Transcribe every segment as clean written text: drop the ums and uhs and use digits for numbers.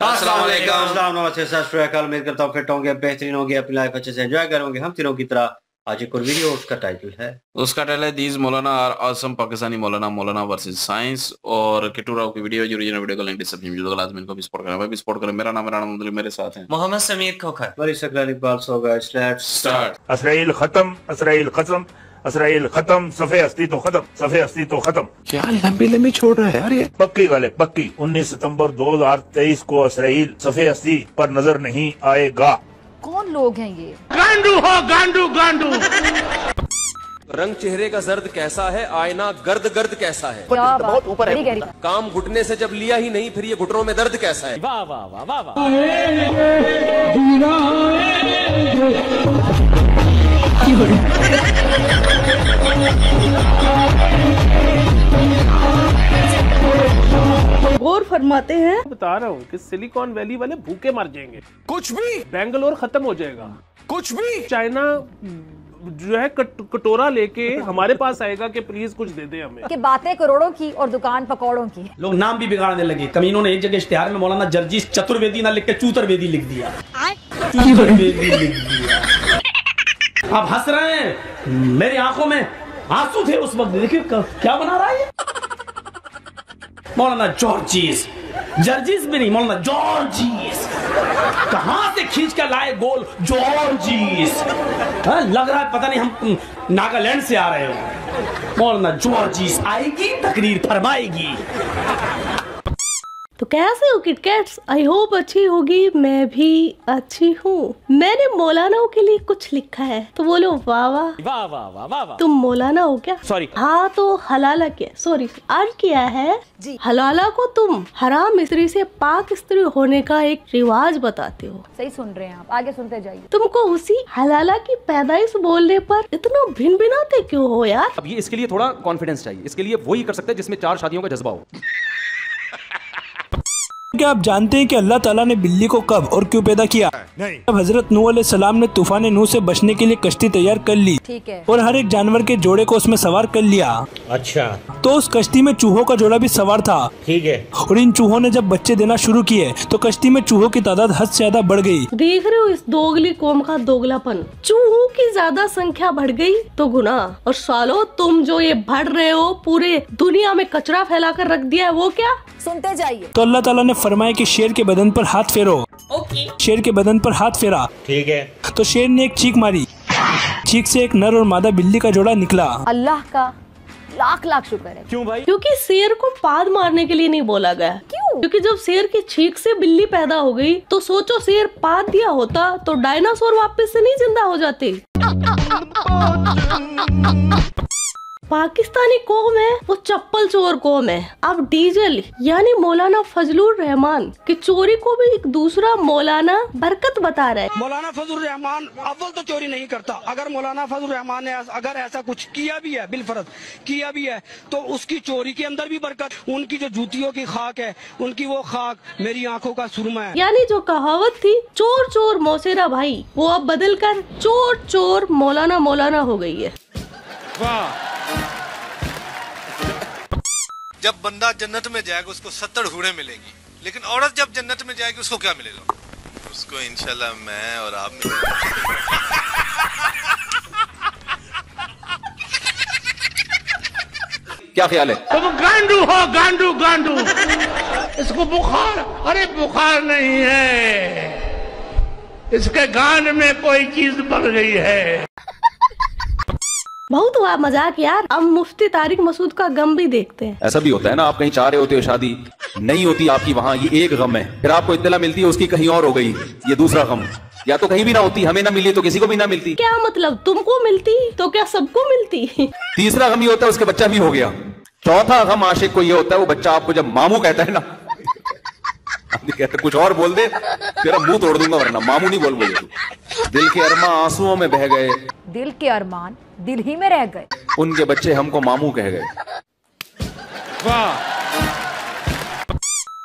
अस्सलाम वालेकुम। उम्मीद करता हूँ फिट होंगे, बेहतरीन होंगे, अपनी लाइफ अच्छे से एंजॉय करोगे हम तीनों की तरह। आज एक और वीडियो, उसका टाइटल है दीज मौलाना और आसम पाकिस्तानी मौलाना वर्सेस साइंस। और किटू राव की वीडियो जो ओरिजिनल वीडियो का लिंक डिस्क्रिप्शन में मिल जाएगा। इनको भी सपोर्ट करें, मैं भी सपोर्ट करें। मेरा नाम है मेरे साथ हैं मोहम्मद समीर खोखर, बड़ी सकलानी बाल so guys, let's start. Israel खत्म, इसराइल खत्म, इसराइल खत्म, सफे हस्ती तो खत्म, सफे हस्ती तो खत्म। क्या लंबी छोड़ रहा है यार ये। पक्की गले पक्की 19 सितंबर 2023 को इसराइल सफे हस्ती पर नजर नहीं आएगा। कौन लोग हैं ये? गांडू हो गांडू गांडू। रंग चेहरे का जर्द कैसा है, आईना गर्द गर्द कैसा है। क्या बहुत ऊपर है। काम घुटने से जब लिया ही नहीं, फिर ये घुटनों में दर्द कैसा है। वाह वाह वाह वाह वाह। गौर फरमाते हैं, बता रहा हूँ कि सिलिकॉन वैली वाले भूखे मर जाएंगे। कुछ भी। बेंगलोर खत्म हो जाएगा। कुछ भी। चाइना जो है कटोरा लेके हमारे पास आएगा कि प्लीज कुछ दे दे हमें। कि बातें करोड़ों की और दुकान पकौड़ों की। लोग नाम भी बिगाड़ने लगे। कमीनों ने एक जगह इश्तिहार में मौलाना जर्जीस चतुर्वेदी ना लिख के चूतरवेदी लिख दिया। चूतरवेदी लिख दिया। आप हंस रहे हैं, मेरी आंखों में आंसू थे उस वक्त। देखिए क्या बना रहा है मौलाना जॉर्जिस। जर्जिस भी नहीं, मौलाना जॉर्जिस। कहां से खींच कर लाए गोल जॉर्जिस। लग रहा है पता नहीं हम नागालैंड से आ रहे हो। मौलाना जॉर्जिस आएगी, तकरीर फरमाएगी। तो कैसे हो किटकैट्स? आई होप अच्छी होगी। मैं भी अच्छी हूँ। मैंने मौलानाओं के लिए कुछ लिखा है, तो बोलो वाह वाह वाह वाह वाह वाह वाह। तुम मौलाना हो क्या? सॉरी। हाँ तो हलाला क्या, सॉरी अर्ज किया है जी। हलाला को तुम हराम स्त्री से पाक स्त्री होने का एक रिवाज बताते हो। सही सुन रहे हैं आप, आगे सुनते जाइए। तुमको उसी हलाला की पैदाइश बोलने पर इतना भिन भिनाते क्यों हो यार? अब ये इसके लिए थोड़ा कॉन्फिडेंस चाहिए। इसके लिए वही कर सकते हैं जिसमें 4 शादियों का जज्बा हो। क्या आप जानते हैं कि अल्लाह ताला ने बिल्ली को कब और क्यों पैदा किया? नहीं। जब हजरत नूह अलैहिस्सलाम ने तूफान नूह से बचने के लिए कश्ती तैयार कर ली, ठीक है, और हर एक जानवर के जोड़े को उसमें सवार कर लिया। अच्छा। तो उस कश्ती में चूहों का जोड़ा भी सवार था। ठीक है। और इन चूहों ने जब बच्चे देना शुरू किए तो कश्ती में चूहों की तादाद हद से ज्यादा बढ़ गई। देख रहे हो इस दोगली कौम का दोगलापन। चूहों की ज्यादा संख्या बढ़ गई तो गुनाह, और सालो तुम जो ये बढ़ रहे हो पूरे दुनिया में कचरा फैला कर रख दिया है, वो क्या? सुनते जाइए। तो अल्लाह ताला ने फरमाया कि शेर के बदन पर हाथ फेरो। ओके। शेर के बदन पर हाथ फेरा। ठीक है। तो शेर ने एक चीख मारी। चीख से एक नर और मादा बिल्ली का जोड़ा निकला। अल्लाह का लाख लाख शुक्र है। क्यों भाई? क्योंकि शेर को पाद मारने के लिए नहीं बोला गया। क्यों? क्योंकि जब शेर की छींक से बिल्ली पैदा हो गई तो सोचो शेर पाद दिया होता तो डायनासोर वापस से नहीं जिंदा हो जाते। पाकिस्तानी कौम है वो चप्पल चोर कौम है। अब डीजल यानी मौलाना फजलुर रहमान की चोरी को भी एक दूसरा मौलाना बरकत बता रहा है। मौलाना फजलुर रहमान अव्वल तो चोरी नहीं करता। अगर मौलाना फजलुर रहमान ने अगर ऐसा कुछ किया भी है, बिलफर्ज किया भी है, तो उसकी चोरी के अंदर भी बरकत। उनकी जो जूतियों की खाक है, उनकी वो खाक मेरी आंखों का सुरमा है। यानी जो कहावत थी चोर चोर मौसेरा भाई, वो अब बदल कर चोर चोर मौलाना मौलाना हो गई है। वाह। जब बंदा जन्नत में जाएगा उसको 70 हूरें मिलेगी, लेकिन औरत जब जन्नत में जाएगी उसको क्या मिलेगा? उसको इंशाल्लाह मैं और आप मिलेंगे। क्या ख्याल है? तुम गांडू हो गांडू गांडू। इसको बुखार, अरे बुखार नहीं है, इसके गांड में कोई चीज बढ़ गई है। बहुत हुआ मजाक यार। अब मुफ्ती तारिक मसूद का गम भी देखते हैं। ऐसा भी होता है ना, आप कहीं चाह रहे होते हो शादी नहीं होती आपकी, वहाँ ये एक गम है, फिर आपको इत्तला मिलती है उसकी कहीं और हो गई, ये दूसरा गम। या तो कहीं भी ना होती, हमें ना मिली तो किसी को भी ना मिलती। क्या मतलब? तुमको मिलती तो क्या सबको मिलती? तीसरा गम ये होता है उसके बच्चा भी हो गया। चौथा गम आशिक को ये होता है वो बच्चा आपको जब मामू कहता है ना, कहते कुछ और बोल दे तेरा मुंह तोड़ दूंगा, वरना मामू नहीं बोल बोले। दिल के अरमान आंसुओं में बह गए, दिल के अरमान दिल ही में रह गए, उनके बच्चे हमको मामू कह गए। वाह।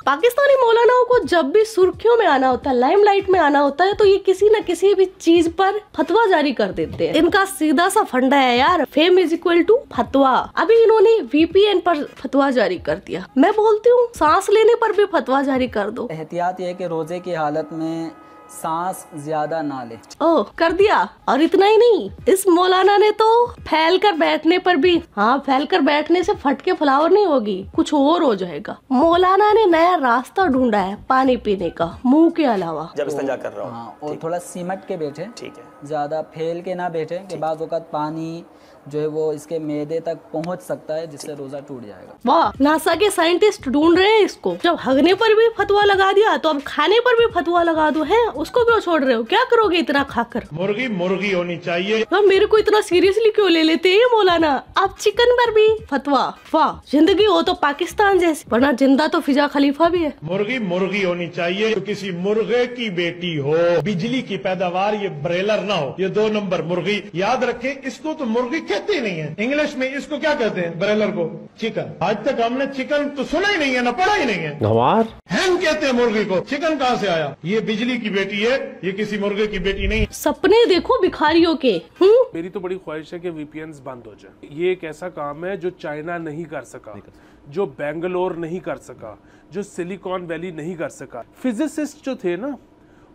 पाकिस्तानी मौलानाओं को जब भी सुर्खियों में आना होता है, लाइमलाइट में आना होता है, तो ये किसी न किसी भी चीज पर फतवा जारी कर देते हैं। इनका सीधा सा फंडा है यार, फेम इज इक्वल टू फतवा। अभी इन्होंने VPN पर फतवा जारी कर दिया। मैं बोलती हूँ सांस लेने पर भी फतवा जारी कर दो। एहतियात ये है कि रोजे की हालत में सांस ज्यादा ना ले। ओह, कर दिया। और इतना ही नहीं, इस मौलाना ने तो फैल कर बैठने पर भी, हाँ, फैल कर बैठने से फटके फ्लावर नहीं होगी, कुछ और हो जाएगा। मौलाना ने नया रास्ता ढूंढा है पानी पीने का, मुंह के अलावा। जब इस्तेंजा कर रहा हूं, हाँ, और थोड़ा सिमट के बैठे, ठीक है, ज्यादा फैल के ना बैठे कि बाज़ औक़ात पानी जो है वो इसके मैदे तक पहुंच सकता है, जिससे रोजा टूट जाएगा। वाह, नासा के साइंटिस्ट ढूंढ रहे हैं इसको। जब हगने पर भी फतवा लगा दिया तो अब खाने पर भी फतवा लगा दो। है उसको क्यों छोड़ रहे हो? क्या करोगे इतना खाकर? मुर्गी मुर्गी होनी चाहिए। अब मेरे को इतना सीरियसली क्यों ले लेते हैं मौलाना? अब चिकन पर भी फतवा। वाह, जिंदगी हो तो पाकिस्तान जैसी, वरना जिंदा तो फिजा खलीफा भी है। मुर्गी मुर्गी होनी चाहिए, तो किसी मुर्गे की बेटी हो, बिजली की पैदावार, ये ब्रेलर ना हो, ये 2 नंबर मुर्गी। याद रखें, इसको तो मुर्गी कहते ही नहीं है। इंग्लिश में इसको क्या कहते हैं? ब्रेलर को चिकन। आज तक हमने चिकन तो सुना ही नहीं है, ना पढ़ा ही नहीं है। हैन कहते हैं मुर्गी को। चिकन कहाँ से आया? ये बिजली की बेटी है, ये किसी मुर्गे की बेटी नहीं। सपने देखो भिखारियों के। मेरी तो बड़ी ख्वाहिश है कि VPNs बंद हो जाए। ये एक ऐसा काम है जो चाइना नहीं कर सका, जो बेंगलोर नहीं कर सका, जो सिलिकॉन वैली नहीं कर सका। फिजिसिस्ट जो थे ना,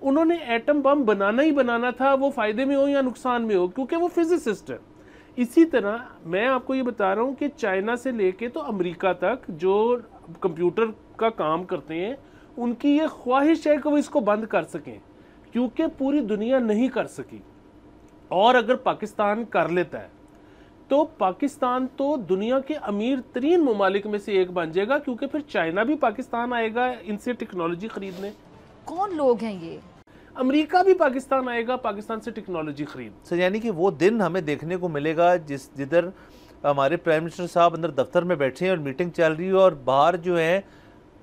उन्होंने एटम बम बनाना ही बनाना था, वो फायदे में हो या नुकसान में हो, क्योंकि वो फिजिसिस्ट है। इसी तरह मैं आपको ये बता रहा हूँ कि चाइना से लेके तो अमेरिका तक जो कंप्यूटर का काम करते हैं, उनकी ये ख्वाहिश है कि वो इसको बंद कर सकें, क्योंकि पूरी दुनिया नहीं कर सकी। और अगर पाकिस्तान कर लेता है तो पाकिस्तान तो दुनिया के अमीर तरीन ममालिक में से एक बन जाएगा, क्योंकि फिर चाइना भी पाकिस्तान आएगा इनसे टेक्नोलॉजी खरीदने। कौन लोग हैं ये? अमेरिका भी पाकिस्तान आएगा पाकिस्तान से टेक्नोलॉजी खरीद। सर, यानी कि वो दिन हमें देखने को मिलेगा जिधर हमारे प्राइम मिनिस्टर साहब अंदर दफ्तर में बैठे हैं और मीटिंग चल रही है, और बाहर जो है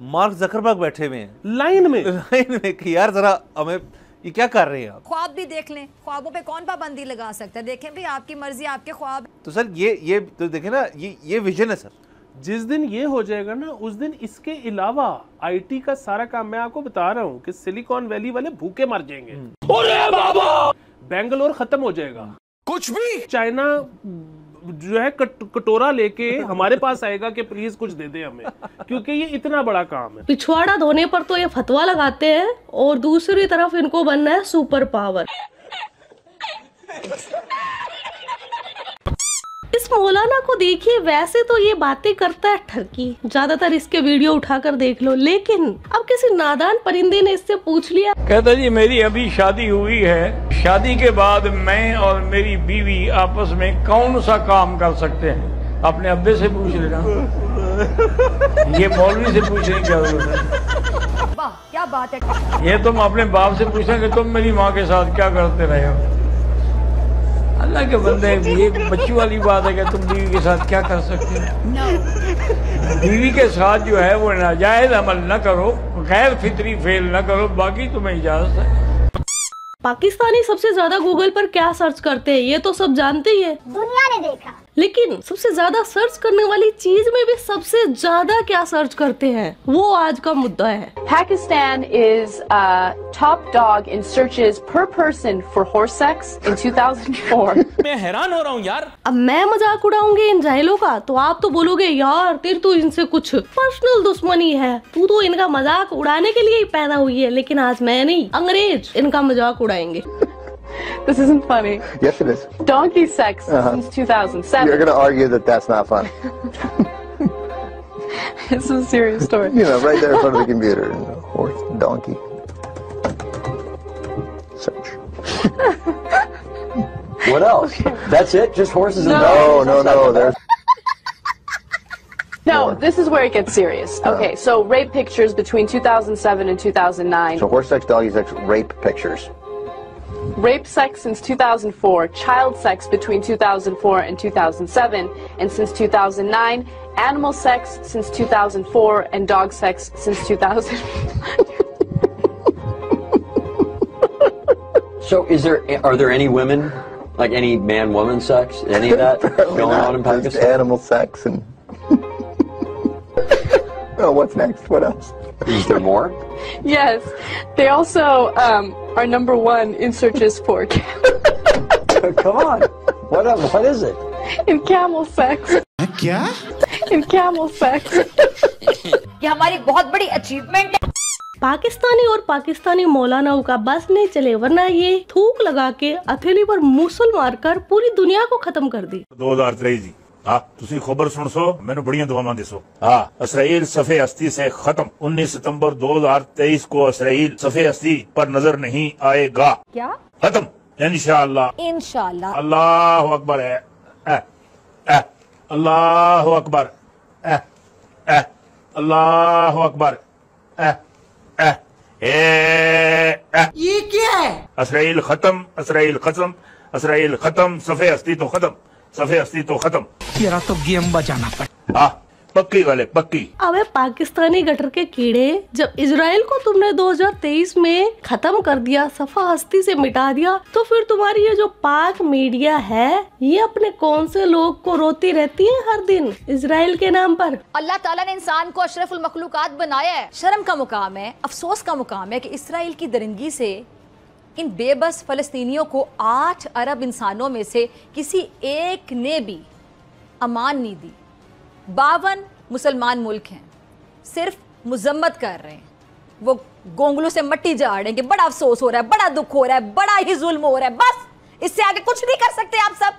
मार्क जकरबर्ग बैठे हुए हैं लाइन में कि यार जरा हमें ये क्या कर रहे हैं आप? ख्वाब भी देख लें, ख्वाबों पे कौन पाबंदी लगा सकता है? देखें भाई, आपकी मर्जी, आपके ख्वाब। तो सर ये तो देखें ना, ये विजन है सर। जिस दिन ये हो जाएगा ना, उस दिन इसके अलावा IT का सारा काम, मैं आपको बता रहा हूँ कि सिलिकॉन वैली वाले भूखे मर जाएंगे। अरे बाबा, बेंगलोर खत्म हो जाएगा। कुछ भी चाइना जो है कटोरा लेके हमारे पास आएगा कि प्लीज कुछ दे दे हमें, क्योंकि ये इतना बड़ा काम है। पिछवाड़ा धोने पर तो ये फतवा लगाते हैं, और दूसरी तरफ इनको बनना है सुपर पावर। इस मौलाना को देखिए, वैसे तो ये बातें करता है ठरकी, ज्यादातर इसके वीडियो उठाकर देख लो, लेकिन अब किसी नादान परिंदे ने इससे पूछ लिया। कहता जी मेरी अभी शादी हुई है, शादी के बाद मैं और मेरी बीवी आपस में कौन सा काम कर सकते हैं? अपने अब्बे से पूछ लेना, ये मौलवी से पूछने की क्या जरूरत है? वाह, क्या बात है। ये तुम अपने बाप से पूछेंगे तुम मेरी माँ के साथ क्या करते रहे हो? अल्लाह के बंदे, ये बच्ची वाली बात है कि तुम बीवी के साथ क्या कर सकते हो? बीवी के साथ जो है वो नाजायज अमल न करो, गैर फितरी फेल न करो, बाकी तुम्हें इजाजत है। पाकिस्तानी सबसे ज्यादा गूगल पर क्या सर्च करते हैं ये तो सब जानते ही है, दुनिया ने देखा। लेकिन सबसे ज्यादा सर्च करने वाली चीज में भी सबसे ज्यादा क्या सर्च करते हैं, वो आज का मुद्दा है। Pakistan is top dog in searches per person for horse sex in 2004. मैं हैरान हो रहा हूँ यार। अब मैं मजाक उड़ाऊंगी इन जाहिलों का, तो आप तो बोलोगे यार तेरी तो इनसे कुछ पर्सनल दुश्मनी है, तू तो इनका मजाक उड़ाने के लिए ही पैदा हुई है। लेकिन आज मैं नहीं, अंग्रेज इनका मजाक उड़ाएंगे। This isn't funny. Yes, it is. Donkey sex since 2007. You're going to argue that that's not fun. It's a serious story. You know, right there in front of the computer. Horse, donkey. Search. What else? Okay. That's it? Just horses and dogs? No. There's... No, this is where it gets serious. Okay, so rape pictures between 2007 and 2009. So horse sex, doggy sex, rape pictures. Rape sex since 2004, child sex between 2004 and 2007, and since 2009, animal sex since 2004, and dog sex since 2000. So are there any women, like any man-woman sex, any of that going on in Pakistan? Just animal sex and... Oh, what's next? What else? Is there more? Yes, they also are number one in searches for Come on. What is it? in camel sex. क्या? In camel sex. ये हमारी बहुत बड़ी achievement है। पाकिस्तानी और पाकिस्तानी मौलानाओं का बस नहीं चले, वरना ये थूक लगा के हथेली पर मुसल मारकर पूरी दुनिया को खत्म कर दी। 2023 जी हाँ तुसी खबर सुन सो मैंने बढ़िया दुआवां दिसो। हाँ इसराइल सफ़े हस्ती से खत्म। 19 सितंबर 2023 को इसराइल सफ़े हस्ती पर नजर नहीं आएगा। क्या? खत्म इंशाअल्लाह। इंशाअल्लाह। अल्लाह अकबर है। अल्लाह अकबर। अल्लाह अकबर। ये क्या है? इसराइल खत्म, इसराइल खत्म, इसराइल खत्म, सफ़े हस्ती तो खत्म, सफ़े हस्ती तो खत्म। तेरा तो गेम बजाना पड़ा। हाँ पक्की वाले पक्की। अबे पाकिस्तानी गटर के कीड़े, जब इजराइल को तुमने 2023 में खत्म कर दिया, सफा हस्ती से मिटा दिया, तो फिर तुम्हारी ये जो पाक मीडिया है ये अपने कौन से लोग को रोती रहती है हर दिन इजराइल के नाम पर। अल्लाह ताला ने इंसान को अशरफुल मखलूकात बनाया है। शर्म का मुकाम है, अफसोस का मुकाम है कि इसराइल की दरिंदगी से इन बेबस फलस्तीनियों को 8 अरब इंसानों में से किसी एक ने भी अमान नहीं दी। 52 मुसलमान मुल्क हैं, सिर्फ मुजम्मत कर रहे हैं, वो गोंगलू से मट्टी झाड़ेंगे। बड़ा अफसोस हो रहा है, बड़ा दुख हो रहा है, बड़ा ही जुल्म हो रहा है। बस इससे आगे कुछ नहीं कर सकते आप सब।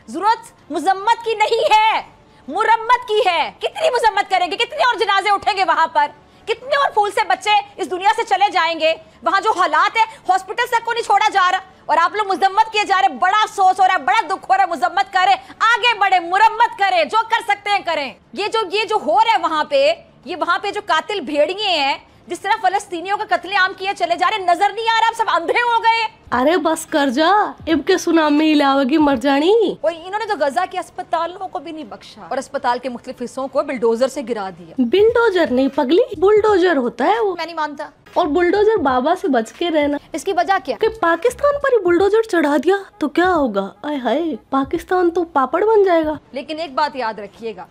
जरूरत मुजम्मत की नहीं है, मुरम्मत की है। कितनी मुजम्मत करेंगे, कितने और जनाजे उठेंगे वहां पर, कितने और फूल से बच्चे इस दुनिया से चले जाएंगे। वहां जो हालात है, हॉस्पिटल तक को नहीं छोड़ा जा रहा और आप लोग मुजम्मत किए जा रहे। बड़ा अफसोस हो रहा है, बड़ा दुख हो रहा है। मुजम्मत करें, आगे बढ़े, मुरम्मत करें, जो कर सकते हैं करें। ये जो हो रहा है वहां पे, ये वहां पे जो कातिल भेड़िए हैं, जिस तरह फलस्तीनियों का कत्लेआम किए चले जा रहे, नजर नहीं आ रहा, आप सब अंधे हो गए। अरे बस कर जा, इनके सुनामी लावेगी मर जानी। और इन्होंने तो गजा के अस्पतालों को भी नहीं बख्शा और अस्पताल के मुख्तलिफ हिस्सों को बुलडोजर से गिरा दिया। बिल्डोजर नहीं पगली, बुलडोजर होता है वो। मैं नहीं मानता। और बुलडोजर बाबा से बच के रहना। इसकी वजह क्या? कि पाकिस्तान पर ही बुलडोजर चढ़ा दिया तो क्या होगा? आय हाय, पाकिस्तान तो पापड़ बन जाएगा। लेकिन एक बात याद रखिएगा,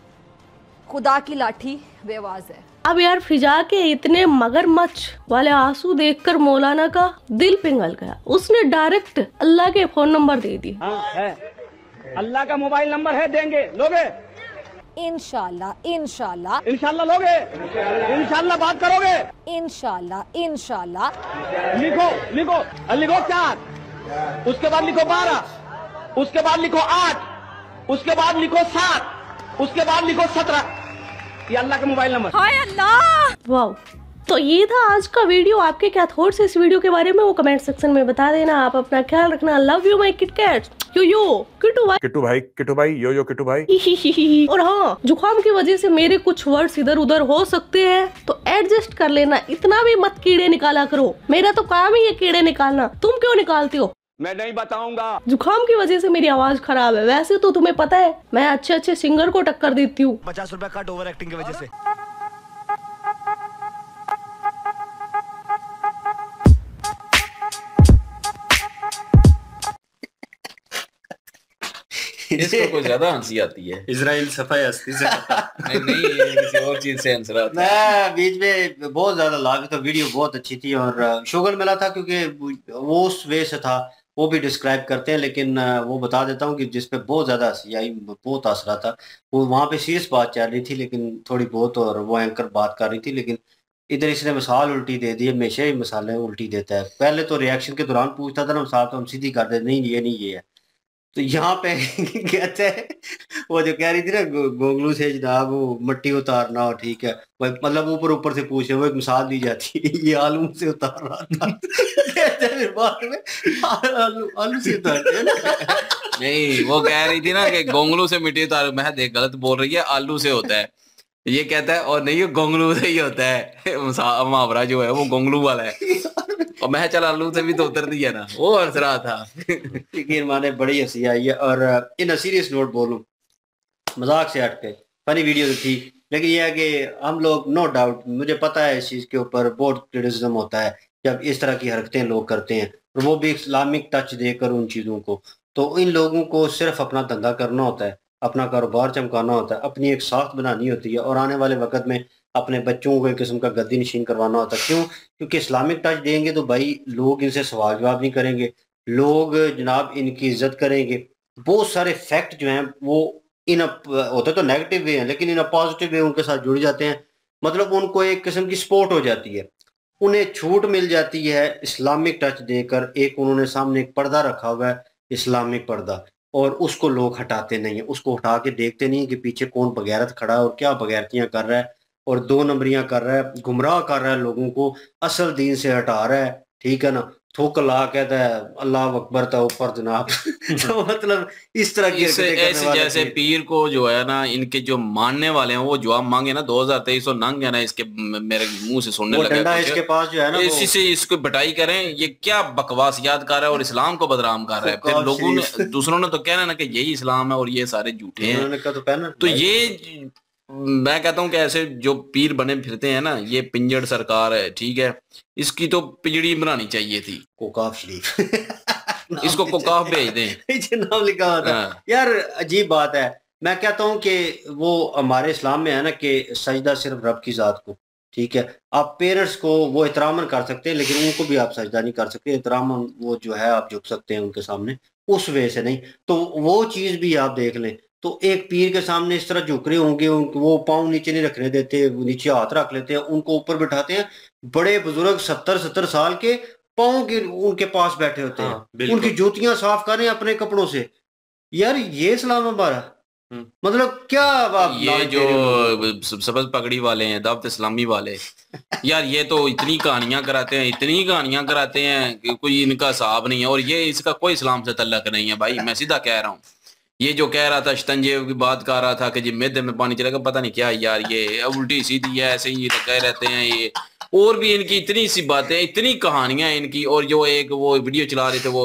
खुदा की लाठी बेआवाज है। अब यार फिजा के इतने मगरमच्छ वाले आंसू देखकर मौलाना का दिल पिघल गया। उसने डायरेक्ट अल्लाह के फोन नंबर दे दिए। हाँ है, अल्लाह का मोबाइल नंबर है, देंगे, लोगे? इंशाल्लाह इंशाल्लाह इंशाल्लाह लोगे? इंशाल्लाह बात करोगे? इंशाल्लाह इंशाल्लाह। लिखो लिखो लिखो 4, उसके बाद लिखो 12, उसके बाद लिखो 8, उसके बाद लिखो 7, उसके बाद लिखो 17। ये अल्लाह का मोबाइल नंबर। हाय अल्लाह। वाह, तो ये था आज का वीडियो। आपके क्या थॉट्स इस वीडियो के बारे में वो कमेंट सेक्शन में बता देना। आप अपना ख्याल रखना। Love you my KitKat. Yo Kittu भाई, किट्टू भाई, किट्टू भाई, यो किट्टू भाई। और हाँ, जुकाम की वजह से मेरे कुछ वर्ड्स इधर उधर हो सकते हैं, तो एडजस्ट कर लेना। इतना भी मत कीड़े निकाला करो, मेरा तो काम ही है कीड़े निकालना। तुम क्यों निकालते हो? मैं नहीं बताऊंगा। जुकाम की वजह से मेरी आवाज खराब है। वैसे तो तुम्हें पता है मैं अच्छे सिंगर को टक्कर देती हूँ। 50 रुपए कट ओवर एक्टिंग की वजह से। इसको कुछ ज्यादा हंसी आती है। इजराइल सफाई हस्ती से नहीं ये किसी और चीज से हंस रहा था। मैं बीच में बहुत ज्यादा लाभ था। वीडियो बहुत अच्छी थी और शुगर मिला था क्योंकि वो उस वे से था। वो भी डिस्क्राइब करते हैं, लेकिन वो बता देता हूँ कि जिसपे बहुत ज्यादा हंसी आई, बहुत हंस रहा था वो। वहाँ पे सीरियस बात चल रही थी लेकिन थोड़ी बहुत, और वो एंकर बात कर रही थी, लेकिन इधर इसने मिसाल उल्टी दे दी। हमेशा ही मिसालें उल्टी देता है। पहले तो रिएक्शन के दौरान पूछता था ना मिसाल, तो हम सीधी कर देते, नहीं ये है। तो यहाँ पे कहते हैं वो जो कह रही थी ना गोंगलू से जनाब वो मट्टी उतारना हो, ठीक है, मतलब ऊपर से पूछे, वो एक मिसाल दी जाती है, ये आलू से उतार रहा था। फिर बाद में आलू से उतारते हैं ना। नहीं, वो कह रही थी ना कि गोंगलू से मिट्टी उतार, मैं देख गलत बोल रही है, आलू से होता है। ये कहता है और नहीं, ये गोंगलू से ही होता है। मुहावरा जो है वो गोंगलू वाला है। और मैं चल आलू से भी तो उतर दिया ना, वो हंस रहा था। लेकिन माने बड़ी हंसी आई है। और इन सीरियस नोट बोलूं, मजाक से हट के फनी वीडियो तो थी, लेकिन यह है कि हम लोग नो डाउट, मुझे पता है इस चीज़ के ऊपर बहुत क्रिटिसिज्म होता है जब इस तरह की हरकतें लोग करते हैं, और वो भी इस्लामिक टच देकर उन चीज़ों को। तो इन लोगों को सिर्फ अपना धंधा करना होता है, अपना कारोबार चमकाना होता है, अपनी एक साख बनानी होती है, और आने वाले वक्त में अपने बच्चों को एक किस्म का गद्दी नशीन करवाना होता। क्यों? क्योंकि इस्लामिक टच देंगे तो भाई लोग इनसे सवाल जवाब नहीं करेंगे, लोग जनाब इनकी इज्जत करेंगे। बहुत सारे फैक्ट जो हैं वो इन होते तो नेगेटिव वे हैं, लेकिन इन पॉजिटिव वे उनके साथ जुड़ जाते हैं। मतलब उनको एक किस्म की सपोर्ट हो जाती है, उन्हें छूट मिल जाती है इस्लामिक टच देकर। एक उन्होंने सामने एक पर्दा रखा हुआ है, इस्लामिक पर्दा, और उसको लोग हटाते नहीं है, उसको उठा के देखते नहीं है कि पीछे कौन बगैरत खड़ा है और क्या बगैरतियां कर रहा है और दो नंबरियां कर रहा है, गुमराह कर रहा है लोगों को, असल दीन से हटा रहा है। ठीक है ना? थूक ला कहता है अल्लाह अकबर था ऊपर जनाब। तो मतलब इस तरह की ऐसे जैसे पीर को जो है ना, इनके जो मानने वाले हैं वो जवाब मांगे ना 2023 नंग है ना, इसके मेरे मुंह से सुनने लगा इसके पास जो है ना, इसी से इसको बटाई करें, ये क्या बकवास याद कर रहा है और इस्लाम को बदनाम कर रहा है। फिर लोगों ने दूसरों ने तो कहना ना कि यही इस्लाम है और ये सारे झूठे हैं। तो ये मैं कहता हूँ कि ऐसे जो पीर बने फिरते हैं ना, ये पिंजड़ सरकार है, ठीक है, इसकी तो पिंजड़ी बनानी चाहिए थी। कोकाफ शरीफ इसको कोकाफ भेज दें, नाम लिखा हुआ था। यार अजीब बात है। मैं कहता हूँ कि वो हमारे इस्लाम में है ना कि सजदा सिर्फ रब की जात को, ठीक है। आप पेरेंट्स को वो एहतरामन कर सकते हैं, लेकिन उनको भी आप सजदा नहीं कर सकते। एहतरामन वो जो है आप झुक सकते हैं उनके सामने, उस वे से नहीं। तो वो चीज़ भी आप देख लें, तो एक पीर के सामने इस तरह झुक रहे होंगे, वो पाँव नीचे नहीं रखने देते, नीचे हाथ रख लेते हैं, उनको ऊपर बिठाते हैं। बड़े बुजुर्ग 70-70 साल के पाँव के उनके पास बैठे होते हैं, उनकी जूतियां साफ करें अपने कपड़ों से। यार ये इस्लाम हमारा मतलब क्या? ये जो सबज पगड़ी वाले हैं, दावत इस्लामी वाले, यार ये तो इतनी कहानियां कराते हैं, इतनी कहानियां कराते हैं कि कोई इनका हिसाब नहीं है। और ये इसका कोई इस्लाम से तल्लक नहीं है भाई, मैं सीधा कह रहा हूँ। ये जो कह रहा था शिकंजे की बात कर रहा था कि जी मैदे में पानी चलेगा, पता नहीं क्या यार, ये उल्टी सीधी है, ऐसे ही कह रहते हैं ये। और भी इनकी इतनी सी बातें, इतनी कहानियां इनकी। और जो एक वो वीडियो चला रहे थे वो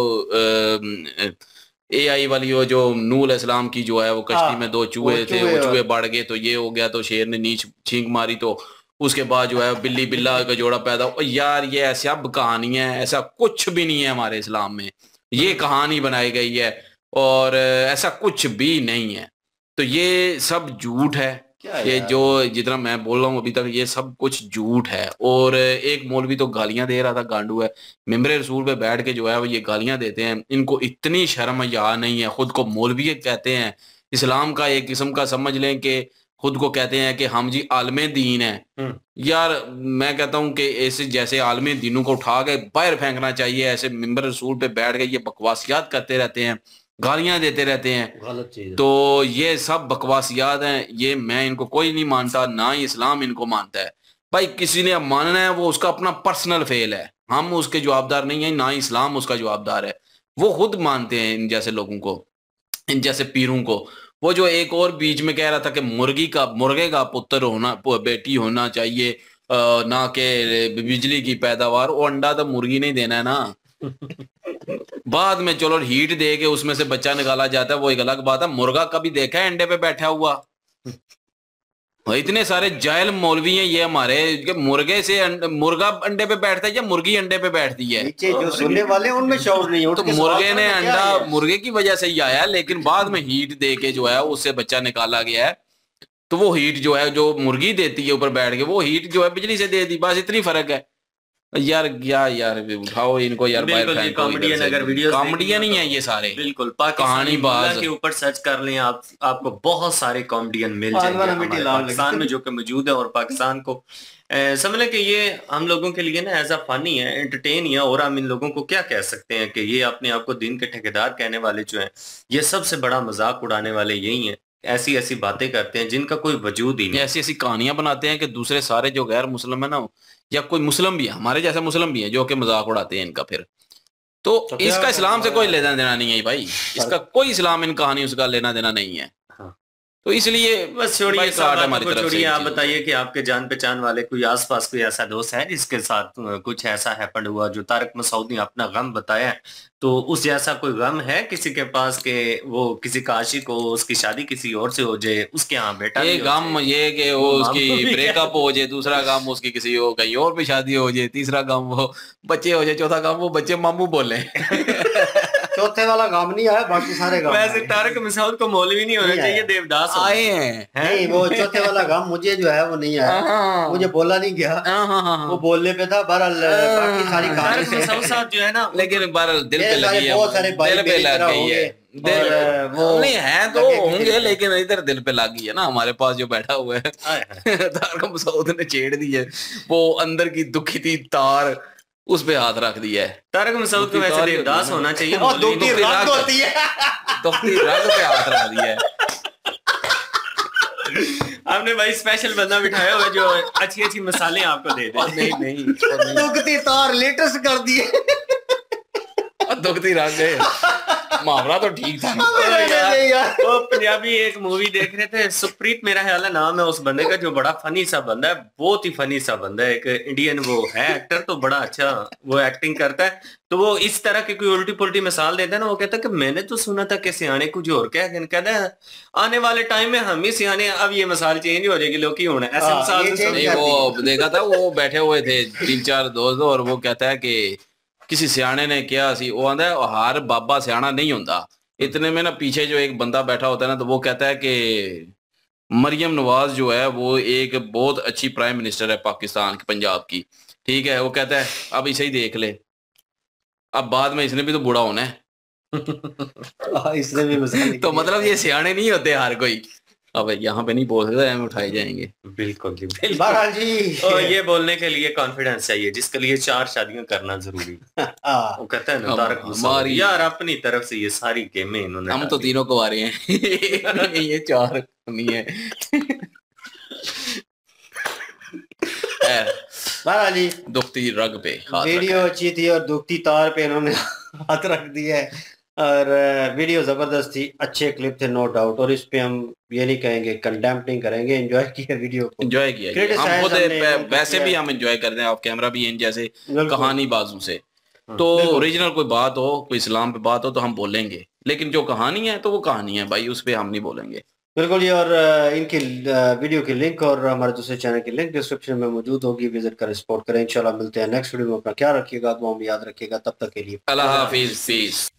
AI वाली, वो जो नूह अलैहिस्सलाम की जो है वो कश्ती में 2 चूहे थे, वो चूहे बढ़ गए तो ये हो गया, तो शेर ने नीच छींक मारी तो उसके बाद जो है बिल्ली बिल्ला का जोड़ा पैदा। यार ये ऐसा अब कहानियां, ऐसा कुछ भी नहीं है हमारे इस्लाम में, ये कहानी बनाई गई है और ऐसा कुछ भी नहीं है। तो ये सब झूठ है, ये जो जितना मैं बोल रहा हूँ अभी तक, ये सब कुछ झूठ है। और एक मौलवी तो गालियां दे रहा था, गांडू है, मिंबरे रसूल पे बैठ के जो है वो ये गालियां देते हैं। इनको इतनी शर्म या नहीं है, खुद को मौलवी कहते हैं, इस्लाम का एक किस्म का समझ लें कि खुद को कहते हैं कि हम जी आलमे दीन है। यार मैं कहता हूँ कि ऐसे जैसे आलमे दीनों को उठा के बाहर फेंकना चाहिए। ऐसे मिंबर रसूल पे बैठ के ये बकवासियात करते रहते हैं, गालियां देते रहते हैं, गलत चीज। तो ये सब बकवासियात हैं। ये मैं इनको कोई नहीं मानता, ना ही इस्लाम इनको मानता है। भाई किसी ने मानना है वो उसका अपना पर्सनल फेल है, हम उसके जवाबदार नहीं है, ना ही इस्लाम उसका जवाबदार है। वो खुद मानते हैं इन जैसे लोगों को, इन जैसे पीरों को। वो जो एक और बीच में कह रहा था कि मुर्गे का पुत्र होना, बेटी होना चाहिए, ना कि बिजली की पैदावार। वो अंडा तो मुर्गी नहीं देना है ना। बाद में चलो हीट दे के उसमें से बच्चा निकाला जाता है, वो एक अलग बात है। मुर्गा कभी देखा है अंडे पे बैठा हुआ? इतने सारे जाहिल मौलवी हैं ये हमारे, मुर्गे से मुर्गा अंडे पे बैठता है या मुर्गी अंडे पे बैठती है? जो सुनने वाले उनमें शौर नहीं हो। तो मुर्गे ने अंडा मुर्गे की वजह से ही आया, लेकिन बाद में हीट दे के जो है उससे बच्चा निकाला गया है। तो वो हीट जो है जो मुर्गी देती है ऊपर बैठ के, वो हीट जो है बिजली से दे दी, बस इतनी फर्क है। यार क्या यार, उठाओ इनको यार, कॉमेडियन अगर वीडियो कॉमेडियन ही है ये सारे, बिल्कुल कहानी बाज के ऊपर सर्च कर लें आप, आपको बहुत सारे कॉमेडियन मिल जाएंगे हमारे पाकिस्तान में जो कि मौजूद है। और पाकिस्तान को समझ लें कि ये हम लोगों के लिए ना एज अ फनी है, एंटरटेन है। और हम इन लोगों को क्या कह सकते हैं कि ये अपने आप को दिन के ठेकेदार कहने वाले जो हैं, ये सबसे बड़ा मजाक उड़ाने वाले यही हैं। ऐसी ऐसी बातें करते हैं जिनका कोई वजूद ही नहीं, ऐसी ऐसी कहानियां बनाते हैं कि दूसरे सारे जो गैर मुस्लिम है ना, या कोई मुस्लिम भी है, हमारे जैसे मुस्लिम भी है, जो कि मजाक उड़ाते हैं इनका। फिर तो इसका इस्लाम से कोई लेना देना नहीं है भाई, इसका कोई इस्लाम इन कहानी उसका लेना देना नहीं है। तो इसलिए बस छोड़िए, छोड़िए। आप बताइए कि आपके जान पहचान वाले कोई आसपास कोई ऐसा दोस्त है जिसके साथ कुछ ऐसा हैपन हुआ जो तारिक मसूद ने अपना गम बताया, तो उस जैसा कोई गम है किसी के पास के वो किसी का आशिक हो, उसकी शादी किसी और से हो जाए, उसके यहाँ बेटा ये गम ये कि वो उसकी ब्रेकअप हो जाए, दूसरा गम उसकी किसी हो कहीं और भी शादी हो जाए, तीसरा गम वो बच्चे हो जाए, चौथा गम वो बच्चे मामू बोले। चौथे वाला काम नहीं आया, बाकी सारे काम। वैसे तारक मसूद को मौलवी नहीं होना चाहिए, देवदास आए हैं। नहीं, वो चौथे वाला काम मुझे जो है वो नहीं आया, मुझे बोला नहीं गया, वो बोलने पे था। बहरहाल बाकी सारी तारक मसूद साहब जो है ना, लेकिन बहरहाल दिल पे लगी है, बहुत सारे दिल पे लग गई है। वो नहीं है तो होंगे, लेकिन इधर दिल पे लगी है ना। हमारे पास जो बैठा हुआ है तारक मसूद ने छेड़ दी है, वो अंदर की दुखी थी तार, उस पे हाथ रख दिया है। तारक मसूद को वैसे देवदास होना चाहिए, दुखी रग होती है, दुखी रग पे हाथ रख दिया है। आपने भाई स्पेशल बंदा बिठाया हुआ जो अच्छी अच्छी मसाले आपको दे दे। नहीं दुखती तार लेटेस्ट कर दिए, दुखती रग है। मुहावरा तो ठीक था। वो पंजाबी एक मूवी देख रहे थे, सुप्रीत मेरा ख्याल है नाम है उस बंदे का, जो बड़ा फनी सा बंदा है, बहुत ही फनी सा बंदा है, एक इंडियन वो है एक्टर, तो बड़ा अच्छा वो एक्टिंग करता है। तो वो इस तरह की कोई उल्टी पुल्टी मिसाल देता है ना, वो कहता है कि मैंने तो सुना था कि सियाने कुछ और कहता है आने वाले टाइम में हम ही सियाने, अब ये मिसाल चेंज हो जाएगी, लोग ही होना ऐसे मिसाल। वो देखा था, वो बैठे हुए थे 3-4 दोस्त, और वो कहता है कि किसी सियाने ने किया सी, वो आंदा है हर बाबा सियाना नहीं होता। इतने में ना पीछे जो एक बंदा बैठा होता है ना, तो वो कहता है कि मरियम नवाज जो है वो एक बहुत अच्छी प्राइम मिनिस्टर है पाकिस्तान की, पंजाब की, ठीक है। वो कहता है अब इसे ही देख ले, अब बाद में इसने भी तो बूढ़ा होना है। इसने भी तो मतलब ये सियाने नहीं होते हर कोई। अब यहाँ पे नहीं बोल सकते, हमें उठाए जाएंगे। बिल्कुल जी, जी। और ये बोलने के लिए कॉन्फिडेंस चाहिए, जिसके लिए 4 शादियां करना जरूरी। वो कहता है ना तारक मसूद, यार अपनी तरफ से ये सारी गेमें इन्होंने, हम तो तीनों को आ रहे हैं। ये 4 नहीं है। जी दुखती रग पे वीडियो अच्छी थी और दुखती तार पे इन्होंने हाथ रख दिया है, और वीडियो जबरदस्त थी, अच्छे क्लिप थे नो डाउट, और इस पे हम ये नहीं कहेंगे कंडेम नहीं करेंगे, एंजॉय किया वीडियो को, एंजॉय किया। हम खुद वैसे भी हम एंजॉय करते हैं, आप कैमरा भी इन जैसे कहानी बाजू से, तो ओरिजिनल कोई बात हो, कोई इस्लाम पे बात हो तो हम बोलेंगे, लेकिन जो कहानी है तो वो कहानी है भाई, उस पे हम नहीं बोलेंगे। बिल्कुल। ये और इनकी वीडियो की लिंक और हमारे दूसरे चैनल की लिंक डिस्क्रिप्शन में मौजूद होगी, विजिट करें, सपोर्ट करें। इंशाल्लाह मिलते हैं नेक्स्ट वीडियो में। अपना ख्याल रखिएगा, दुआ में याद रखिएगा, तब तक के लिए अल्लाह हाफिज।